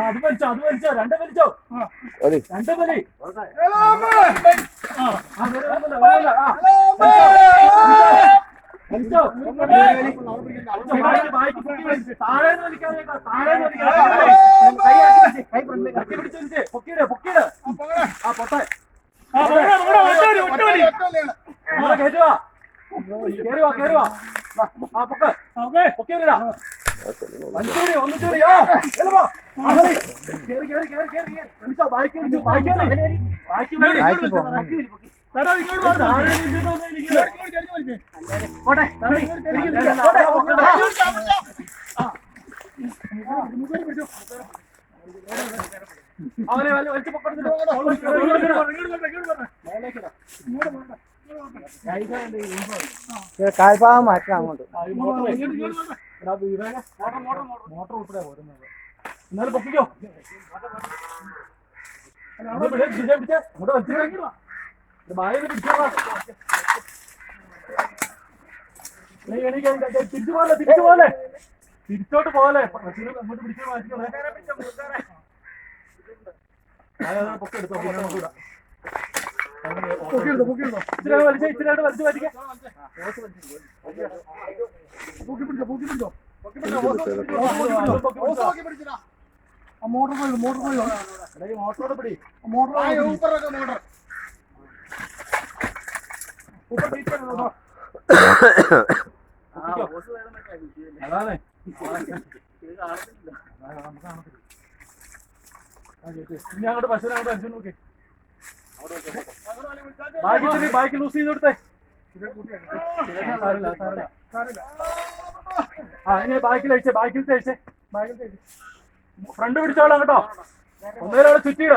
അത് വലിച്ചോ രണ്ട് വലിച്ചോ രണ്ട് വലി കാൽഭാഗം മാറ്റാം അങ്ങോട്ട്. മോട്ടർ ഉൾപ്പെടെ പോരുന്നത് എന്നാലും പൊക്കിക്കോ. തിരിച്ചോട്ട് പോലെ അങ്ങോട്ട് പിടിച്ചു മാറ്റിക്കോളെ. പൊക്കെടുത്തോ ഇച്ചിരി വലിച്ചു മാറ്റിക്കോ. മോട്ടറോട് പിടി. അതാണ് ഇനി അങ്ങോട്ട് ബസ്സിന് അങ്ങോട്ട് അടിച്ചു നോക്കി. ബാക്കി ലൂസ് ചെയ്ത് കൊടുത്തേ. ഇനി ബാക്കിൽ അയച്ചേ ഫ്രണ്ട് പിടിച്ചോളാം കേട്ടോ. ഒന്നേരാളെ ചുറ്റിയിട.